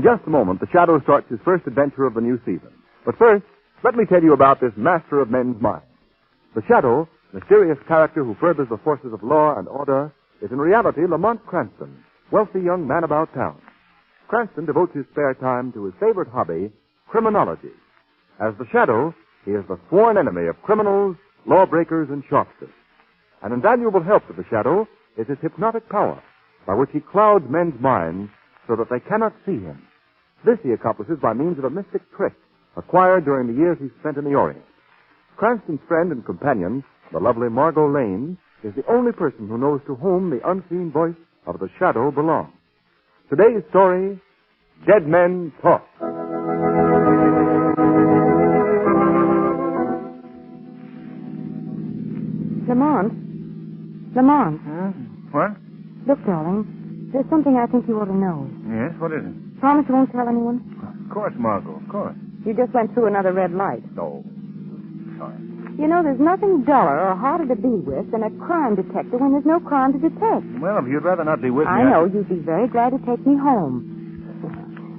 just a moment, the Shadow starts his first adventure of the new season. But first, let me tell you about this master of men's minds. The Shadow, mysterious character who furthers the forces of law and order, is in reality Lamont Cranston, wealthy young man about town. Cranston devotes his spare time to his favorite hobby, criminology. As the Shadow, he is the sworn enemy of criminals, lawbreakers, and sharpsters. An invaluable help to the Shadow is his hypnotic power, by which he clouds men's minds so that they cannot see him. This he accomplishes by means of a mystic trick acquired during the years he spent in the Orient. Cranston's friend and companion, the lovely Margot Lane, is the only person who knows to whom the unseen voice of the Shadow belongs. Today's story, Dead Men Talk. Lamont. What? Look, darling, there's something I think you ought to know. Yes, what is it? Promise you won't tell anyone? Of course, Margot, of course. You just went through another red light. No. Sorry. You know, there's nothing duller or harder to be with than a crime detective when there's no crime to detect. Well, if you'd rather not be with me... I know. You'd be very glad to take me home.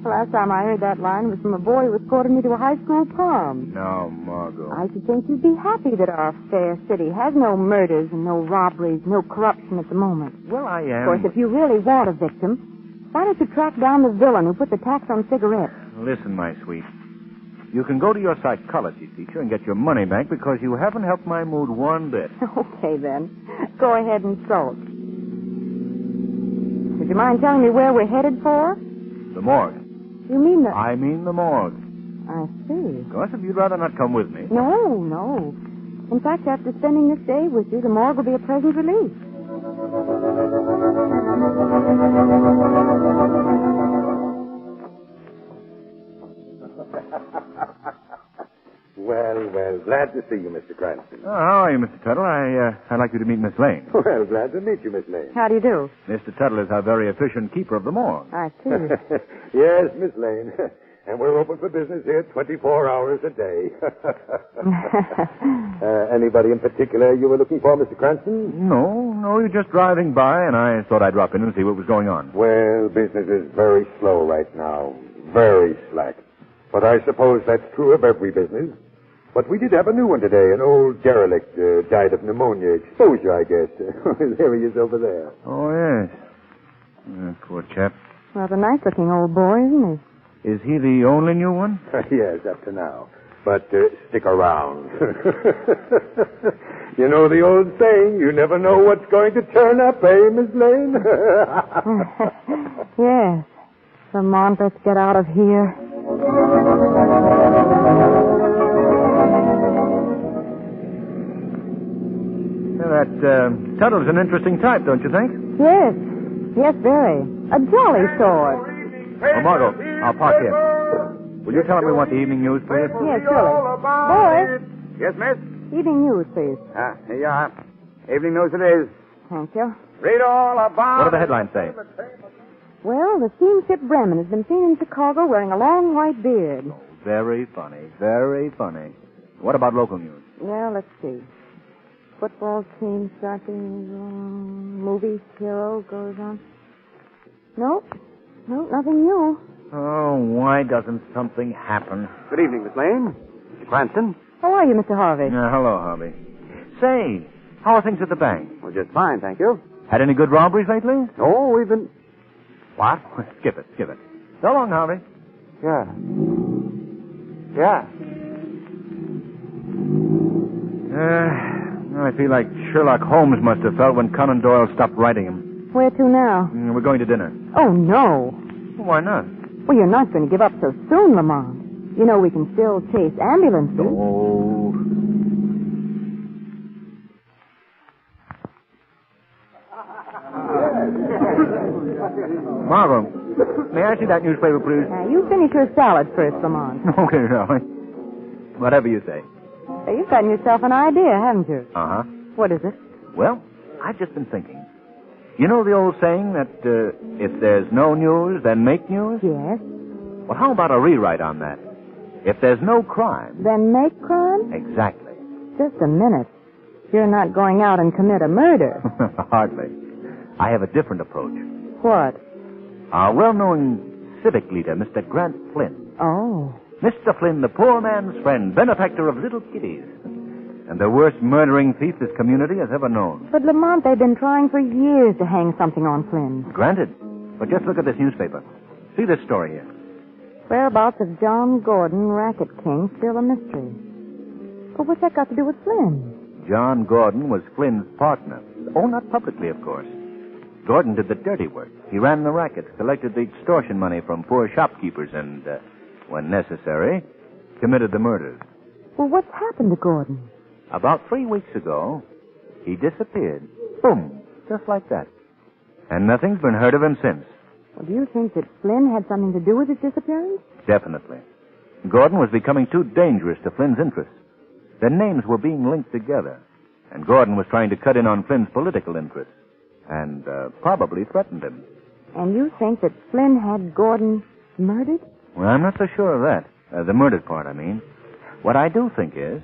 The last time I heard that line was from a boy who escorted me to a high school prom. No, Margot. I should think you'd be happy that our fair city has no murders and no robberies, no corruption at the moment. Well, I am. Of course, if you really want a victim, why don't you track down the villain who put the tax on cigarettes? Listen, my sweet. You can go to your psychology teacher and get your money back because you haven't helped my mood one bit. Okay, then. Go ahead and sulk. Would you mind telling me where we're headed for? The morgue. You mean the... I mean the morgue. I see. Of course, if you'd rather not come with me. No. In fact, after spending this day with you, the morgue will be a pleasant relief. Well, glad to see you, Mr. Cranston. Oh, how are you, Mr. Tuttle? I'd like you to meet Miss Lane. Well, glad to meet you, Miss Lane. How do you do? Mr. Tuttle is our very efficient keeper of the morgue. I see. Yes, Miss Lane. And we're open for business here 24 hours a day. Anybody in particular you were looking for, Mr. Cranston? No, you're just driving by, and I thought I'd drop in and see what was going on. Well, business is very slow right now. Very slack. But I suppose that's true of every business. But we did have a new one today. An old derelict died of pneumonia exposure, I guess. There he is over there. Oh, yes. Poor chap. Well, a nice-looking old boy, isn't he? Is he the only new one? Yes, up to now. But stick around. You know the old saying, you never know what's going to turn up, eh, Miss Lane? Yes. Lamont, let's get out of here. That Tuttle's an interesting type, don't you think? Yes, very. A jolly sort. Oh, Margot, I'll park here. Will you tell him we want the evening news, please? Yes, surely. Boys, Yes, miss? evening news, please. Here you are. Evening news it is. Thank you. Read all about... What do the headlines say? Well, the steamship Bremen has been seen in Chicago wearing a long white beard. Very funny, very funny. What about local news? Well, let's see. Football team starting. Movie hero goes on. Nope, nothing new. Oh, why doesn't something happen? Good evening, Miss Lane. Mr. Cranston. How are you, Mr. Harvey? Hello, Harvey. Say, how are things at the bank? Well, just fine, thank you. Had any good robberies lately? Oh, we've been... What? Skip it. So long, Harvey. Yeah. I feel like Sherlock Holmes must have felt when Conan Doyle stopped writing him. Where to now? We're going to dinner. Oh, no. Why not? Well, you're not going to give up so soon, Lamont. You know we can still chase ambulances. Oh. Margot, may I see that newspaper, please? Now, you finish your salad first, Lamont. Okay, darling. Whatever you say. So you've gotten yourself an idea, haven't you? Uh-huh. What is it? Well, I've just been thinking. You know the old saying that if there's no news, then make news? Yes. Well, how about a rewrite on that? If there's no crime... Then make crime? Exactly. Just a minute. You're not going out and commit a murder. Hardly. I have a different approach. What? Our well-known civic leader, Mr. Grant Flynn. Oh. Mr. Flynn, the poor man's friend, benefactor of little kiddies, and the worst murdering thief this community has ever known. But, Lamont, they've been trying for years to hang something on Flynn. Granted. But just look at this newspaper. See this story here. Whereabouts of John Gordon, racket king, still a mystery. But what's that got to do with Flynn? John Gordon was Flynn's partner. Oh, not publicly, of course. Gordon did the dirty work. He ran the rackets, collected the extortion money from poor shopkeepers, and, when necessary, committed the murders. Well, what's happened to Gordon? About 3 weeks ago, he disappeared. Boom. Just like that. And nothing's been heard of him since. Well, do you think that Flynn had something to do with his disappearance? Definitely. Gordon was becoming too dangerous to Flynn's interests. Their names were being linked together, and Gordon was trying to cut in on Flynn's political interests, and probably threatened him. And you think that Flynn had Gordon murdered? Well, I'm not so sure of that. The murdered part, I mean. What I do think is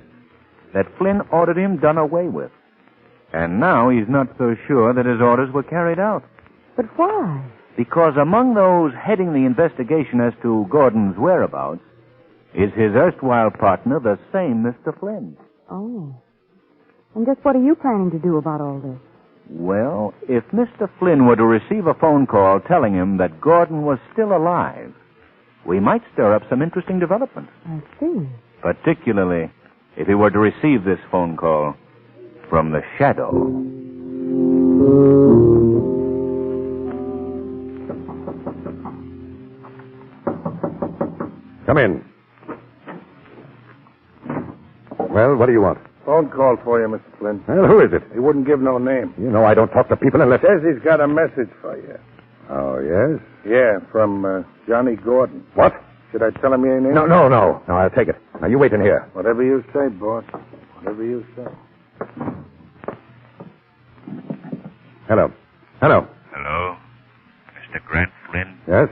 that Flynn ordered him done away with. And now he's not so sure that his orders were carried out. But why? Because among those heading the investigation as to Gordon's whereabouts is his erstwhile partner, the same Mr. Flynn. Oh. And just what are you planning to do about all this? Well, if Mr. Flynn were to receive a phone call telling him that Gordon was still alive, we might stir up some interesting developments. I see. Particularly if he were to receive this phone call from the shadow. Come in. Well, what do you want? Phone call for you, Mr. Flynn. Well, who is it? He wouldn't give no name. You know I don't talk to people unless... Says he's got a message for you. Oh, yes? Yeah, from Johnny Gordon. What? Should I tell him your name? No, I'll take it. Now, you wait in here. Whatever you say, boss. Whatever you say. Hello. Hello, Mr. Grant Flynn. Yes?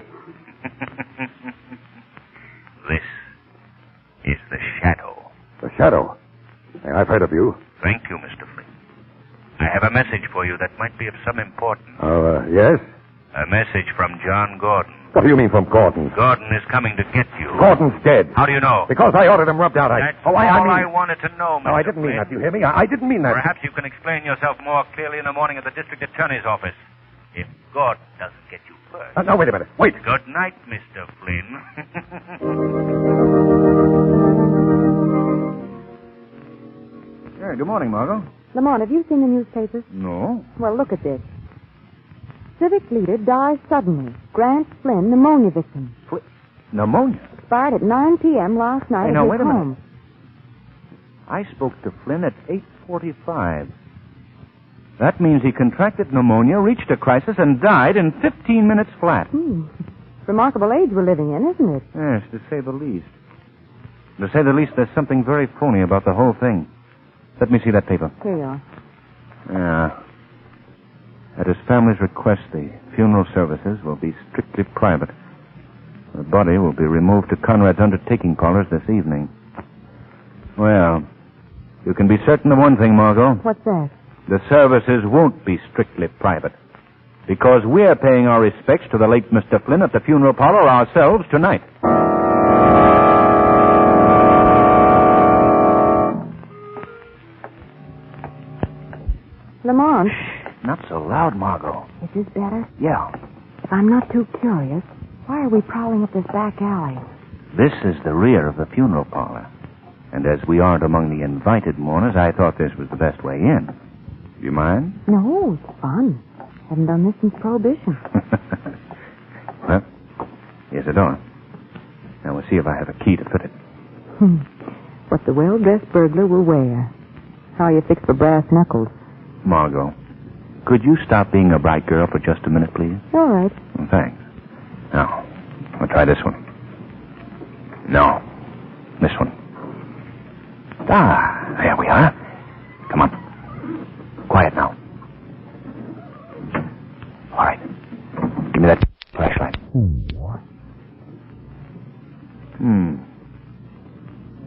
This is the shadow. The shadow. Hey, I've heard of you. Thank you, Mr. Flynn. I have a message for you that might be of some importance. Oh, yes? A message from John Gordon. What do you mean from Gordon? Gordon is coming to get you. Gordon's dead. How do you know? Because I ordered him rubbed out. That's all I wanted to know, Mr. No, I didn't mean Flynn. that. You hear me? I didn't mean that. Perhaps you can explain yourself more clearly in the morning at the district attorney's office. If Gordon doesn't get you first. No, wait a minute. Wait. Good night, Mr. Flynn. Hey, good morning, Margot. Lamont, have you seen the newspapers? No. Well, look at this. Civic leader dies suddenly. Grant Flynn, pneumonia victim. Pneumonia? Expired at 9 p.m. last night Hey, at now, his wait a minute. home. I spoke to Flynn at 8:45. That means he contracted pneumonia, reached a crisis, and died in 15 minutes flat. Remarkable age we're living in, isn't it? Yes, to say the least. To say the least, there's something very phony about the whole thing. Let me see that paper. Here you are. Yeah. At his family's request, the funeral services will be strictly private. The body will be removed to Conrad's undertaking parlors this evening. Well, you can be certain of one thing, Margot. What's that? The services won't be strictly private. Because we're paying our respects to the late Mr. Flynn at the funeral parlor ourselves tonight. Lamont, Not so loud, Margot. is this better? Yeah. If I'm not too curious, why are we prowling up this back alley? This is the rear of the funeral parlor. And as we aren't among the invited mourners, I thought this was the best way in. Do you mind? No, it's fun. Haven't done this since Prohibition. Well, here's the door. Now we'll see if I have a key to fit it. What the well-dressed burglar will wear. How you fix for brass knuckles. Margot, could you stop being a bright girl for just a minute, please? All right. Well, thanks. Now, we'll try this one. No, this one. Ah, there we are. Come on. Quiet now. All right. Give me that flashlight.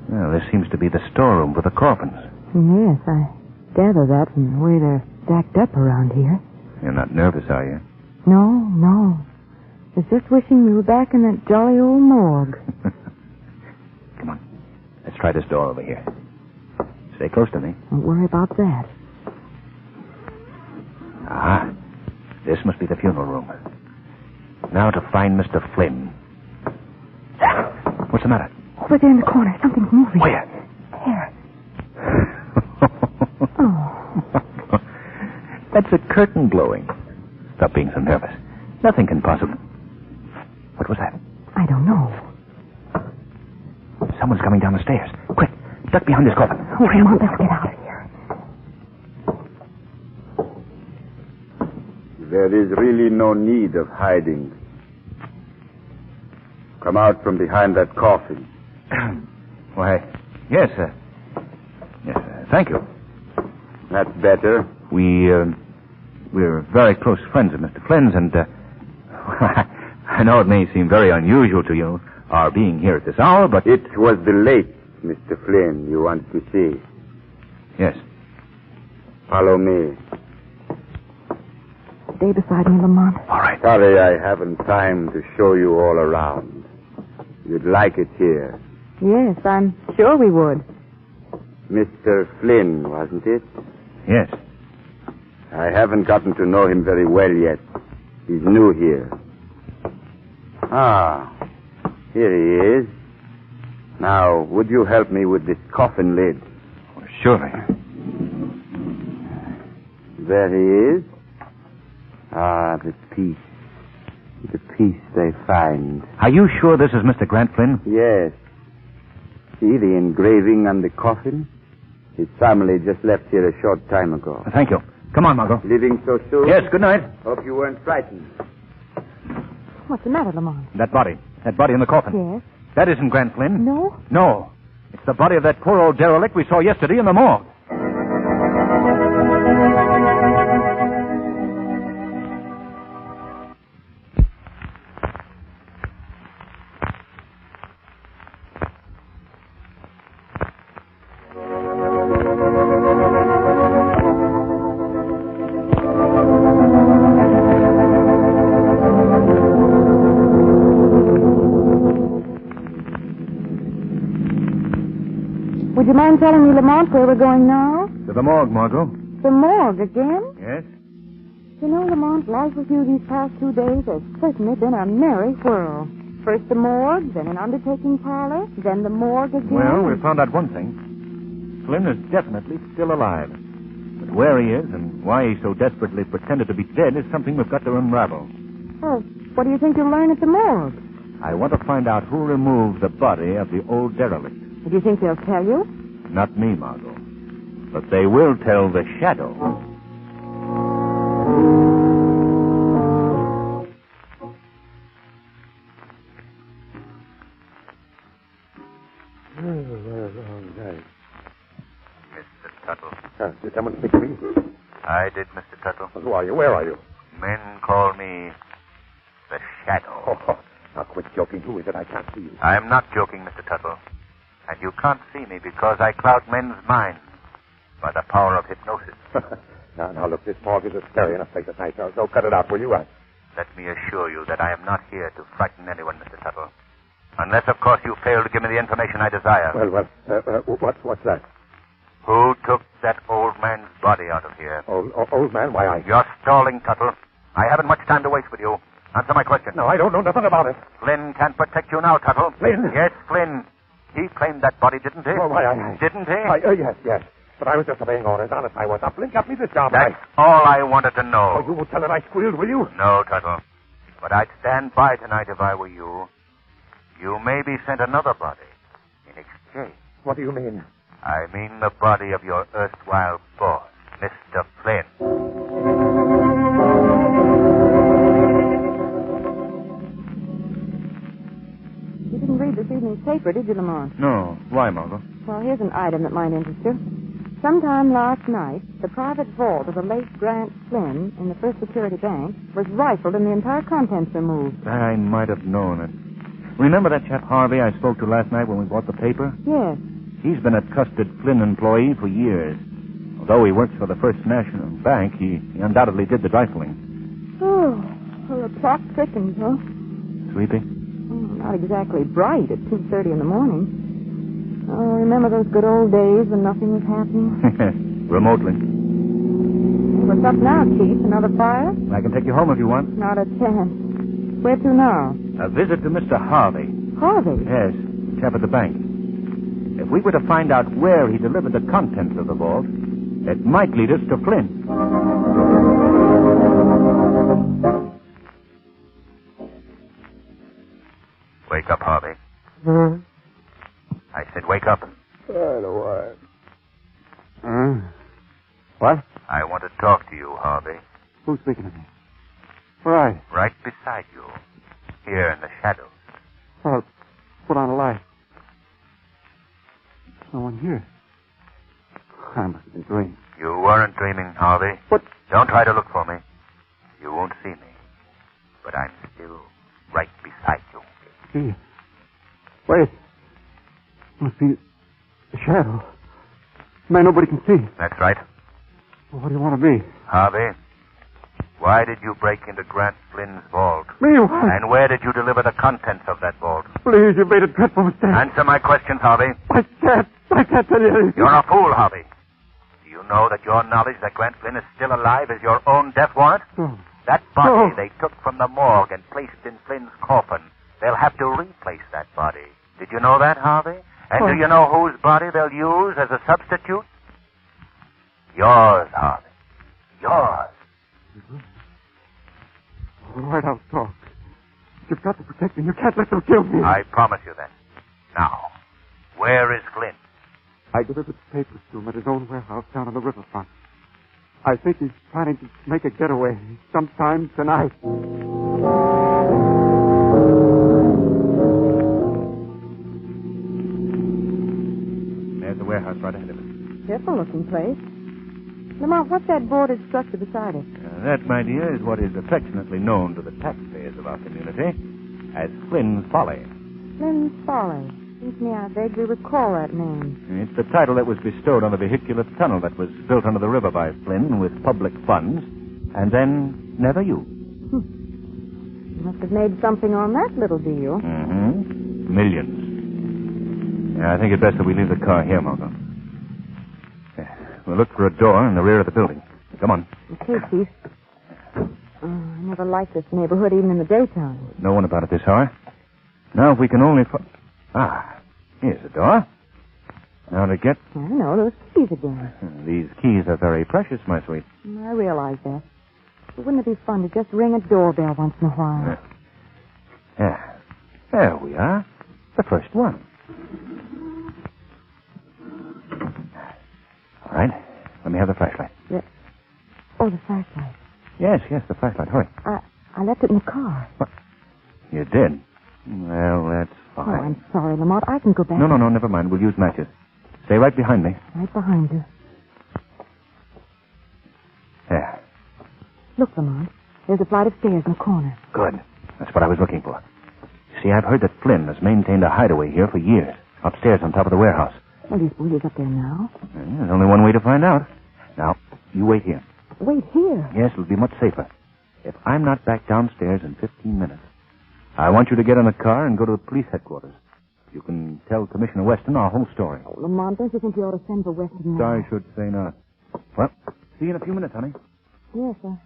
Well, this seems to be the storeroom for the coffins. Yes, I gather that from the way they're stacked up around here. You're not nervous, are you? No. was just wishing we were back in that jolly old morgue. Come on. Let's try this door over here. Stay close to me. Don't worry about that. Ah, this must be the funeral room. Now to find Mr. Flynn. What's the matter? Over there in the corner, something's moving. Where? There. Oh. That's a curtain blowing. Stop being so nervous. Nothing can possibly... What was that? I don't know. Someone's coming down the stairs. Quick, duck behind this coffin. Oh, come on, let's get out of here. There is really no need of hiding. Come out from behind that coffin. Why, yes, sir. Yes, thank you. That's better. We're very close friends of Mr. Flynn's, and, I know it may seem very unusual to you, our being here at this hour, but... It was the late Mr. Flynn you wanted to see. Yes. Follow me. Stay beside me, Lamont. All right. Sorry I haven't time to show you all around. You'd like it here. Yes, I'm sure we would. Mr. Flynn, wasn't it? Yes. I haven't gotten to know him very well yet. He's new here. Ah, here he is. Now, would you help me with this coffin lid? Oh, surely. There he is. Ah, the piece. The piece they find. Are you sure this is Mr. Grant Flynn? Yes. See the engraving on the coffin? His family just left here a short time ago. Thank you. Come on, Margot. Leaving so soon? Yes, good night. Hope you weren't frightened. What's the matter, Lamont? That body in the coffin. Yes? That isn't Grant Flynn. No? No. It's the body of that poor old derelict we saw yesterday in the morgue. Would you mind telling me, Lamont, where we're going now? To the morgue, Margot. The morgue again? Yes? You know, Lamont, life with you these past 2 days has certainly been a merry whirl. First the morgue, then an undertaking parlor, then the morgue again. Well, we found out one thing. Flynn is definitely still alive. But where he is and why he so desperately pretended to be dead is something we've got to unravel. Oh, what do you think you'll learn at the morgue? I want to find out who removed the body of the old derelict. Do you think they'll tell you? Not me, Margot. But they will tell the shadow. Mr. Tuttle. Did someone speak to me? I did, Mr. Tuttle. Who are you? Where are you? Men call me the shadow. Oh, now quit joking. Who is it? I can't see you. I'm not joking, Mr. Tuttle. And you can't see me because I cloud men's minds by the power of hypnosis. Now, look, this morgue is a scary enough place at night. So cut it out, will you? Let me assure you that I am not here to frighten anyone, Mr. Tuttle. Unless, of course, you fail to give me the information I desire. What's that? Who took that old man's body out of here? Old man? Why, You're stalling, Tuttle. I haven't much time to waste with you. Answer my question. No, I don't know nothing about it. Flynn can't protect you now, Tuttle. Flynn? Yes, Flynn. He claimed that body, didn't he? Oh, Didn't he? Yes. But I was just obeying orders. Honest, I was. Now, Flynn got me this job. That's all I wanted to know. Oh, you won't tell that I squealed, will you? No, Tuttle. But I'd stand by tonight if I were you. You may be sent another body in exchange. What do you mean? I mean the body of your erstwhile boss, Mr. Flynn. You didn't read this evening's paper, did you, Lamont? No. Why, Margot? Well, here's an item that might interest you. Sometime last night, the private vault of the late Grant Flynn in the First Security Bank was rifled and the entire contents removed. I might have known it. Remember that chap Harvey I spoke to last night when we bought the paper? Yes. He's been a trusted Flynn employee for years. Although he works for the First National Bank, he undoubtedly did the rifling. Oh, well, the plot thickens, huh? Sleepy? Not exactly bright at 2:30 in the morning. Oh, remember those good old days when nothing was happening? Remotely. What's up now, Chief? Another fire? I can take you home if you want. Not a chance. Where to now? A visit to Mr. Harvey. Harvey? Yes, chap at the bank. If we were to find out where he delivered the contents of the vault, it might lead us to Flynn. Wake up, Harvey. Huh? I said wake up. I don't know why. What? I want to talk to you, Harvey. Who's speaking to me? Right. Right beside you. Here in the shadows. Well, put on a light. There's no one here. I must have been dreaming. You weren't dreaming, Harvey. What? Don't try to look for me. You won't see me. But I'm still right beside you. See? Wait. Must be a shadow. Man, nobody can see. That's right. Well, what do you want to be? Harvey, why did you break into Grant Flynn's vault? Me? Why? And where did you deliver the contents of that vault? Please, you've made a dreadful mistake. Answer my questions, Harvey. I can't tell you anything. You're a fool, Harvey. Do you know that your knowledge that Grant Flynn is still alive is your own death warrant? No. That body No. they took from the morgue and placed in Flynn's coffin, they'll have to replace that body. Did you know that, Harvey? And do you know whose body they'll use as a substitute? Yours, Harvey. Yours. All right, I'll talk. You've got to protect me. You can't let them kill me. I promise you that. Now, where is Flynn? I delivered the papers to him at his own warehouse down on the riverfront. I think he's planning to make a getaway sometime tonight. There's the warehouse right ahead of us. Careful looking place. Lamont, what's that boarded structure beside it? That, my dear, is what is affectionately known to the taxpayers of our community as Flynn's Folly. Flynn's Folly. Seems to me I vaguely recall that name. It's the title that was bestowed on the vehicular tunnel that was built under the river by Flynn with public funds, and then never used. You must have made something on that little deal. Mm-hmm. Millions. Yeah, I think it's best that we leave the car here, Margot. We'll look for a door in the rear of the building. Come on. Okay, Chief. I never liked this neighborhood, even in the daytime. No one about at this hour. Now, if we can only... here's the door. Now to get... I know, those keys again. These keys are very precious, my sweet. I realize that. But wouldn't it be fun to just ring a doorbell once in a while? Yeah. There we are. The first one. All right. Let me have the flashlight. Oh, the flashlight. Yes, the flashlight. Hurry. I left it in the car. What? You did? Well, that's fine. Oh, I'm sorry, Lamont. I can go back. No, never mind. We'll use matches. Stay right behind me. Right behind you. There. Look, Lamont. There's a flight of stairs in the corner. Good. That's what I was looking for. See, I've heard that Flynn has maintained a hideaway here for years. Upstairs on top of the warehouse. Well, do you suppose he's up there now? There's only one way to find out. Now, you wait here. Wait here? Yes, it'll be much safer. If I'm not back downstairs in 15 minutes, I want you to get in a car and go to the police headquarters. You can tell Commissioner Weston our whole story. Oh, Lamont, don't you think you ought to send for Weston now? I should say not. Well, see you in a few minutes, honey. Yes, sir.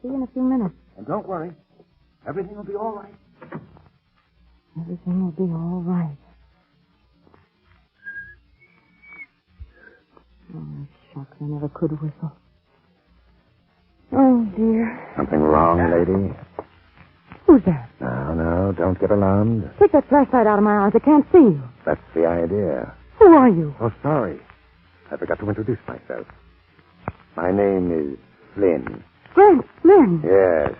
See you in a few minutes. And don't worry. Everything will be all right. Everything will be all right. Oh, shucks, I never could whistle. Oh, dear. Something wrong, lady? Who's that? No, don't get alarmed. Take that flashlight out of my eyes. I can't see you. That's the idea. Who are you? Oh, sorry. I forgot to introduce myself. My name is Flynn. Grant Flynn. Yes.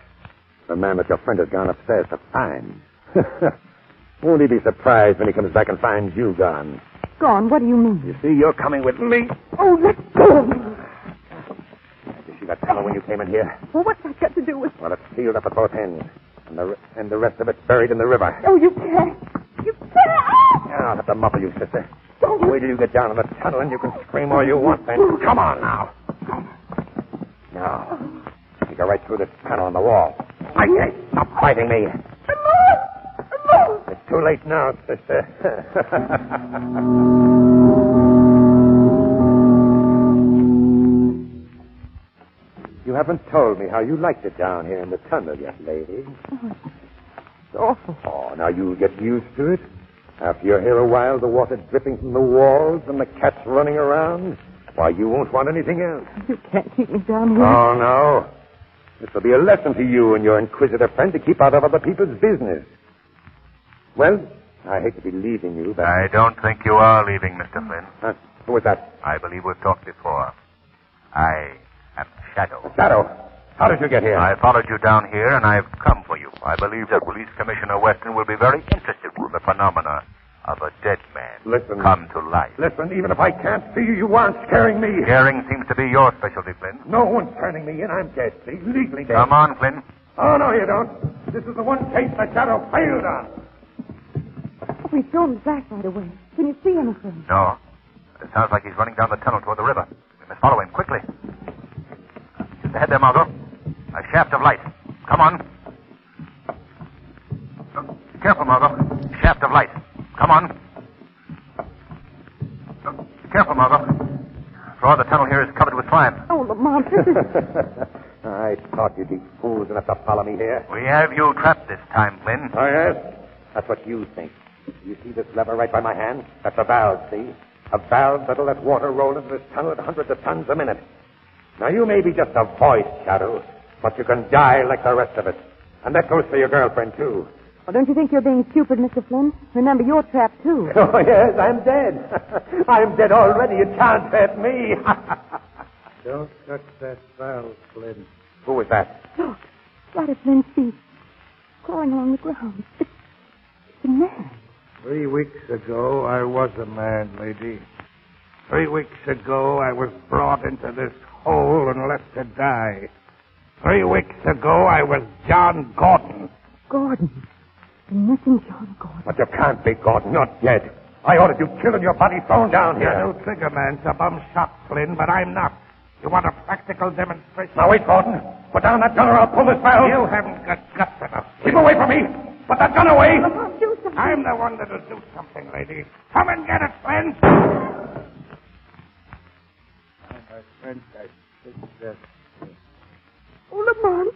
The man that your friend has gone upstairs to find. Won't he be surprised when he comes back and finds you gone? Gone? What do you mean? You see, you're coming with me. Oh, let go of me. You see that tunnel when you came in here? Well, what's that got to do with... Well, it's sealed up at both ends. And the rest of it's buried in the river. Oh, you can't. You can't. I'll have to muffle you, sister. Don't. Wait till you get down in the tunnel and you can scream all you want then. Come on now. Now, you go right through this panel on the wall. I say, stop fighting me. Lamont! too late now, sister. You haven't told me how you liked it down here in the tunnel yet, lady. Oh, it's awful. Oh, now you'll get used to it. After you're here a while, the water dripping from the walls and the cats running around, why, you won't want anything else. You can't keep me down here. Oh, no. This will be a lesson to you and your inquisitive friend to keep out of other people's business. Well, I hate to be leaving you, but... I don't think you are leaving, Mr. Flynn. Who was that? I believe we've talked before. I am Shadow. Shadow. How did you get here? I followed you down here, and I've come for you. I believe that Police Commissioner Weston will be very interested in the phenomena of a dead man come to life. Listen, even if I can't see you, you aren't scaring me. Scaring seems to be your specialty, Flynn. No one's turning me in. I'm dead, see? Legally dead. Come on, Flynn. Oh, no, you don't. This is the one case that Shadow failed on. Oh, he's thrown his flashlight away. Can you see anything? No. It sounds like he's running down the tunnel toward the river. We must follow him quickly. Just ahead there, Margot. A shaft of light. Come on. Careful, Margot. Shaft of light. Come on. Careful, Margot. The floor of the tunnel here is covered with slime. Oh, Lamont, this is... I thought you'd be fools enough to follow me here. We have you trapped this time, Flynn. Oh, yes? That's what you think. You see this lever right by my hand? That's a valve, see? A valve that'll let water roll into this tunnel at hundreds of tons a minute. Now, you may be just a voice, Shadow, but you can die like the rest of us. And that goes for your girlfriend, too. Well, don't you think you're being stupid, Mr. Flynn? Remember, you're trapped, too. Oh, yes, I'm dead. I'm dead already. You can't hurt me. Don't touch that valve, Flynn. Who was that? Look, right at Flynn's feet. Crawling along the ground. It's a man. 3 weeks ago, I was a man, lady. 3 weeks ago, I was brought into this hole and left to die. 3 weeks ago, I was John Gordon. Gordon. The missing John Gordon. But you can't be Gordon. You're dead. I ordered you killed and your body thrown down here. The new trigger man's a bum shot, Flynn, but I'm not. You want a practical demonstration? Now, wait, Gordon. Put down that gun or I'll pull this valve. You haven't got guts enough. Keep away from me. Put that gun away. Lamont, do something. I'm the one that'll do something, lady. Come and get it, Flynn. My friend, I think that... Oh, Lamont.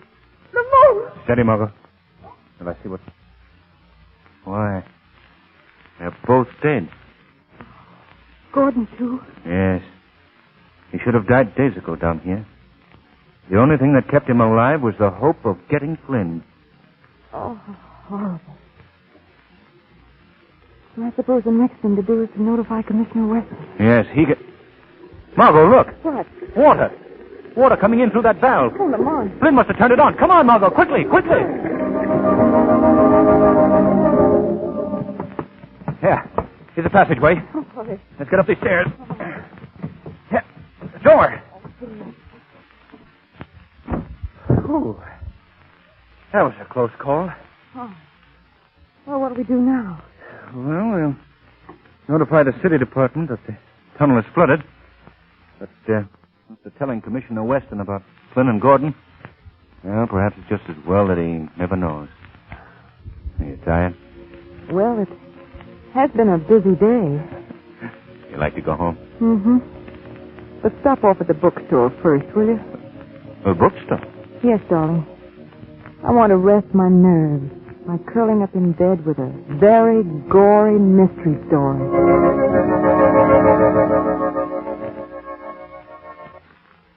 Lamont. Steady, Margot. Will I see what... Why, they're both dead. Gordon, too. Yes. He should have died days ago down here. The only thing that kept him alive was the hope of getting Flynn. Oh, horrible. Well, I suppose the next thing to do is to notify Commissioner Weston. Yes, he get... Margot, look. What? Water. Water coming in through that valve. Oh, Lamont. Flynn must have turned it on. Come on, Margot, quickly, quickly. Here. Here's a passageway. Oh, hurry. Let's get up these stairs. Here. The door. Ooh. That was a close call. Oh. Well, what do we do now? Well, we'll notify the city department that the tunnel is flooded. But, after telling Commissioner Weston about Flynn and Gordon, well, perhaps it's just as well that he never knows. Are you tired? Well, it has been a busy day. You like to go home? Mm-hmm. But stop off at the bookstore first, will you? The bookstore? Yes, darling. I want to rest my nerves by curling up in bed with a very gory mystery story.